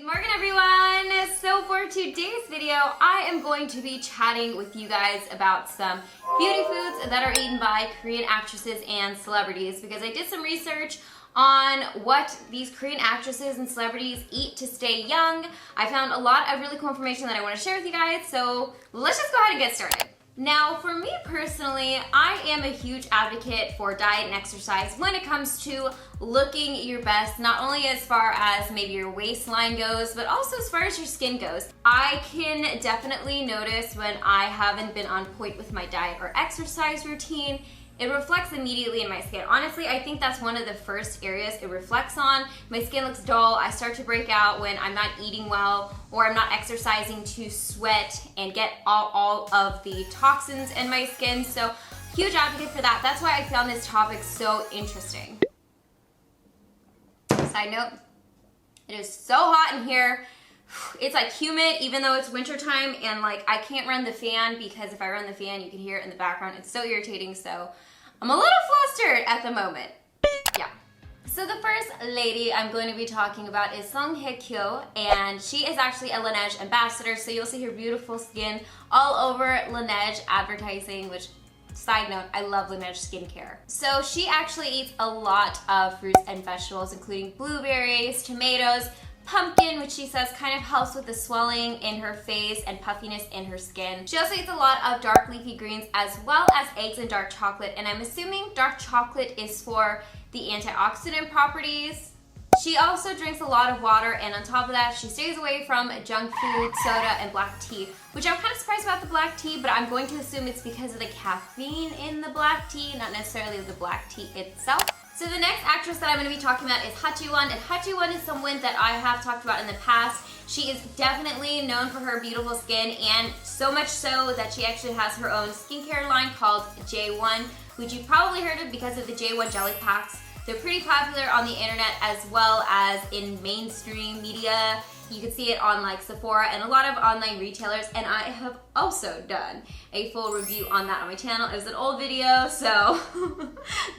morning, everyone! So for today's video, I am going to be chatting with you guys about some beauty foods that are eaten by Korean actresses and celebrities, because I did some research on what these Korean actresses and celebrities eat to stay young. I found a lot of really cool information that I want to share with you guys, so let's just go ahead and get started. Now, for me personally, I am a huge advocate for diet and exercise when it comes to looking your best, not only as far as maybe your waistline goes, but also as far as your skin goes. I can definitely notice when I haven't been on point with my diet or exercise routine. It reflects immediately in my skin. Honestly, I think that's one of the first areas it reflects on. My skin looks dull. I start to break out when I'm not eating well or I'm not exercising to sweat and get all of the toxins in my skin. So, huge advocate for that. That's why I found this topic so interesting. Side note, it is so hot in here. It's like humid even though it's wintertime, and like I can't run the fan because if I run the fan you can hear it in the background. It's so irritating, so I'm a little flustered at the moment. Yeah. So the first lady I'm going to be talking about is Hye-kyo, and she is actually a Laneige ambassador, so you'll see her beautiful skin all over Laneige advertising, which, side note, I love Laneige skincare. So she actually eats a lot of fruits and vegetables, including blueberries, tomatoes, pumpkin, which she says kind of helps with the swelling in her face and puffiness in her skin. She also eats a lot of dark leafy greens as well as eggs and dark chocolate, and I'm assuming dark chocolate is for the antioxidant properties. She also drinks a lot of water, and on top of that, she stays away from junk food, soda, and black tea, which I'm kind of surprised about the black tea, but I'm going to assume it's because of the caffeine in the black tea, not necessarily the black tea itself. So the next actress that I'm going to be talking about is Hye and Hye is someone that I have talked about in the past. She is definitely known for her beautiful skin, and so much so that she actually has her own skincare line called J1, which you've probably heard of because of the J1 jelly packs. They're pretty popular on the internet as well as in mainstream media. You can see it on like Sephora and a lot of online retailers, and I have also done a full review on that on my channel. It was an old video, so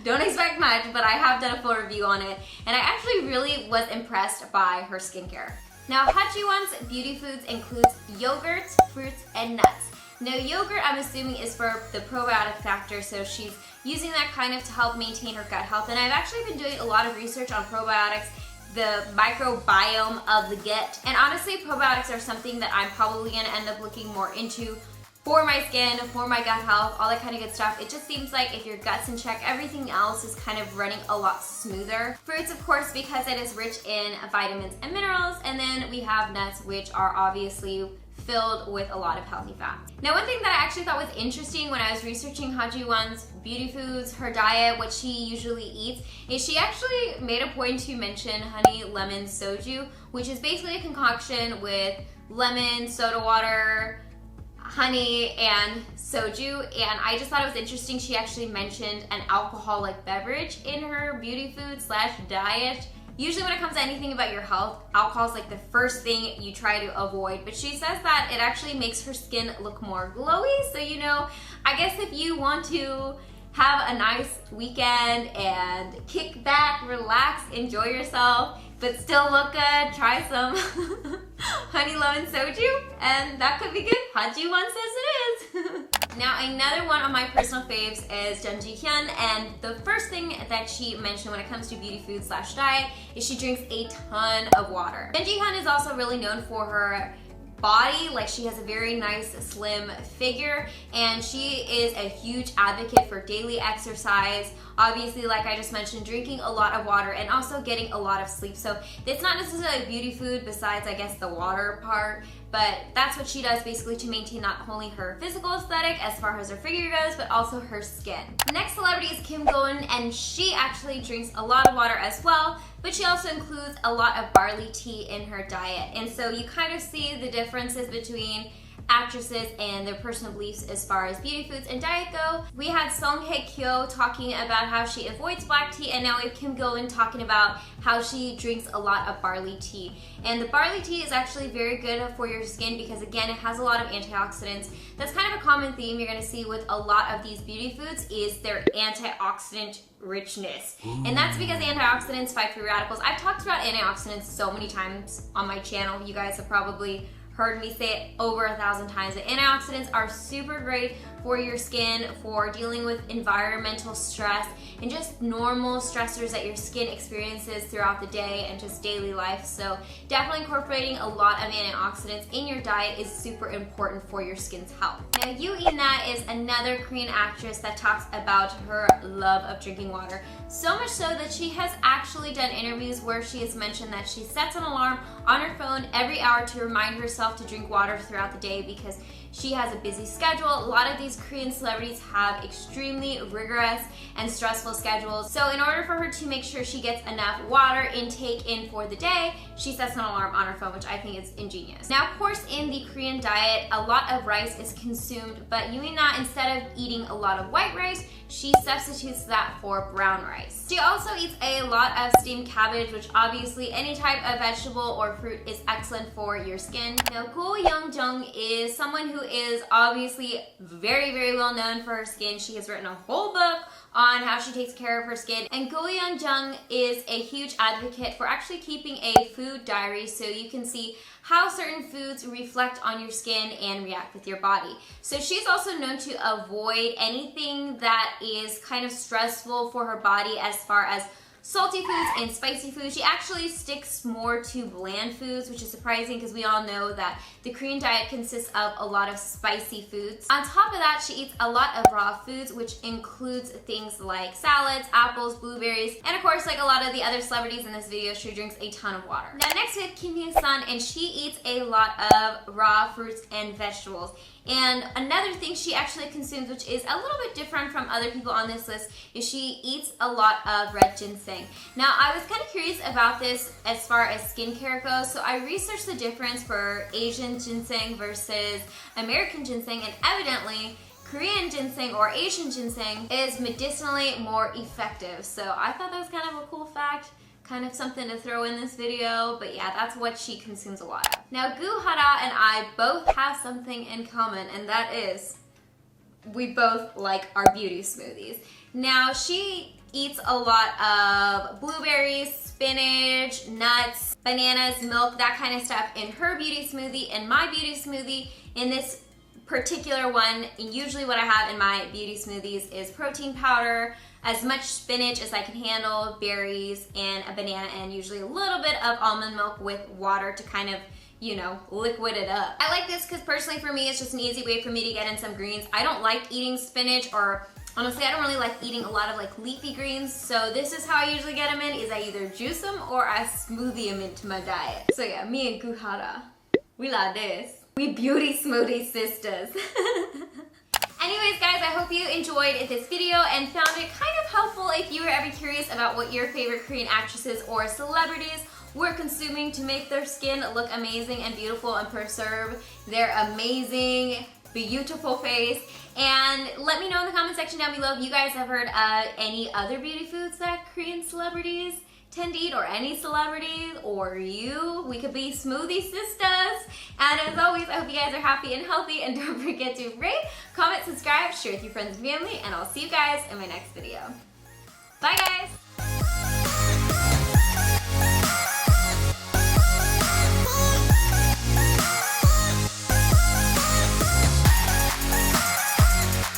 don't expect much, but I have done a full review on it, and I actually really was impressed by her skincare. Now, Hye-kyo's beauty foods includes yogurts, fruits, and nuts. Now, yogurt, I'm assuming, is for the probiotic factor, so she's using that kind of to help maintain her gut health, and I've actually been doing a lot of research on probiotics, the microbiome of the gut, and honestly probiotics are something that I'm probably going to end up looking more into for my skin, for my gut health, all that kind of good stuff. It just seems like if your gut's in check, everything else is kind of running a lot smoother. Fruits, of course, because it is rich in vitamins and minerals, and then we have nuts, which are obviously filled with a lot of healthy fat. Now, one thing that I actually thought was interesting when I was researching Hye-kyo's beauty foods, her diet, what she usually eats, is she actually made a point to mention honey lemon soju, which is basically a concoction with lemon, soda water, honey, and soju, and I just thought it was interesting she actually mentioned an alcoholic beverage in her beauty food / diet. Usually when it comes to anything about your health, alcohol is like the first thing you try to avoid, but she says that it actually makes her skin look more glowy, so you know, I guess if you want to have a nice weekend and kick back, relax, enjoy yourself, but still look good, try some honey lemon soju, and that could be good. Hye-kyo says it is. Now, another one of my personal faves is Jun Ji-hyun, and the first thing that she mentioned when it comes to beauty food / diet is she drinks a ton of water. Jun Ji-hyun is also really known for her body, like she has a very nice slim figure, and she is a huge advocate for daily exercise. Obviously, like I just mentioned, drinking a lot of water and also getting a lot of sleep. So it's not necessarily a beauty food besides, I guess, the water part, but that's what she does basically to maintain not only her physical aesthetic as far as her figure goes, but also her skin. The next celebrity is Go-eun, and she actually drinks a lot of water as well, but she also includes a lot of barley tea in her diet. And so you kind of see the differences between actresses and their personal beliefs as far as beauty foods and diet go. We had Hye-kyo talking about how she avoids black tea, and now we have Kim Go-eun talking about how she drinks a lot of barley tea. And the barley tea is actually very good for your skin because, again, it has a lot of antioxidants. That's kind of a common theme you're going to see with a lot of these beauty foods is their antioxidant richness. And that's because antioxidants fight free radicals. I've talked about antioxidants so many times on my channel. You guys have probably heard me say it over 1,000 times. The antioxidants are super great for your skin, for dealing with environmental stress and just normal stressors that your skin experiences throughout the day and just daily life. So definitely incorporating a lot of antioxidants in your diet is super important for your skin's health. Now, Yoo In-na is another Korean actress that talks about her love of drinking water. So much so that she has actually done interviews where she has mentioned that she sets an alarm on her phone every hour to remind herself to drink water throughout the day because she has a busy schedule. A lot of these Korean celebrities have extremely rigorous and stressful schedules. So in order for her to make sure she gets enough water intake in for the day, she sets an alarm on her phone, which I think is ingenious. Now, of course, in the Korean diet, a lot of rice is consumed, but Yoo In-na, instead of eating a lot of white rice, she substitutes that for brown rice. She also eats a lot of steamed cabbage, which obviously any type of vegetable or fruit is excellent for your skin. Now, Go-eun is someone who is obviously very, very well known for her skin. She has written a whole book on how she takes care of her skin, and Go-eun is a huge advocate for actually keeping a food diary so you can see how certain foods reflect on your skin and react with your body. So she's also known to avoid anything that is kind of stressful for her body as far as salty foods and spicy foods. She actually sticks more to bland foods, which is surprising because we all know that the Korean diet consists of a lot of spicy foods. On top of that, she eats a lot of raw foods, which includes things like salads, apples, blueberries, and of course, like a lot of the other celebrities in this video, she drinks a ton of water. Now next we have Kim Hye-sun, and she eats a lot of raw fruits and vegetables. And another thing she actually consumes, which is a little bit different from other people on this list, is she eats a lot of red ginseng. Now, I was kind of curious about this as far as skincare goes, so I researched the difference for Asian ginseng versus American ginseng, and evidently, Korean ginseng or Asian ginseng is medicinally more effective. So I thought that was kind of a cool fact. Kind of something to throw in this video, but yeah, that's what she consumes a lot of. Now, Gu-hara and I both have something in common, and that is we both like our beauty smoothies. Now, she eats a lot of blueberries, spinach, nuts, bananas, milk, that kind of stuff in her beauty smoothie. And my beauty smoothie, in this particular one, usually what I have in my beauty smoothies is protein powder, as much spinach as I can handle, berries, and a banana, and usually a little bit of almond milk with water to kind of, you know, liquid it up. I like this because personally for me, it's just an easy way for me to get in some greens. I don't like eating spinach, or honestly, I don't really like eating a lot of like leafy greens. So this is how I usually get them in, is I either juice them or I smoothie them into my diet. So yeah, me and Gu-hara, we like this. We beauty smoothie sisters. Anyways, guys, I hope you enjoyed this video and found it kind of helpful if you were ever curious about what your favorite Korean actresses or celebrities were consuming to make their skin look amazing and beautiful and preserve their amazing, beautiful face. And let me know in the comment section down below if you guys have heard any other beauty foods that Korean celebrities tend to eat, or any celebrities, or you. We could be smoothie sisters. And as always, I hope you guys are happy and healthy, and don't forget to rate, comment, subscribe, share with your friends and family, and I'll see you guys in my next video. Bye, guys!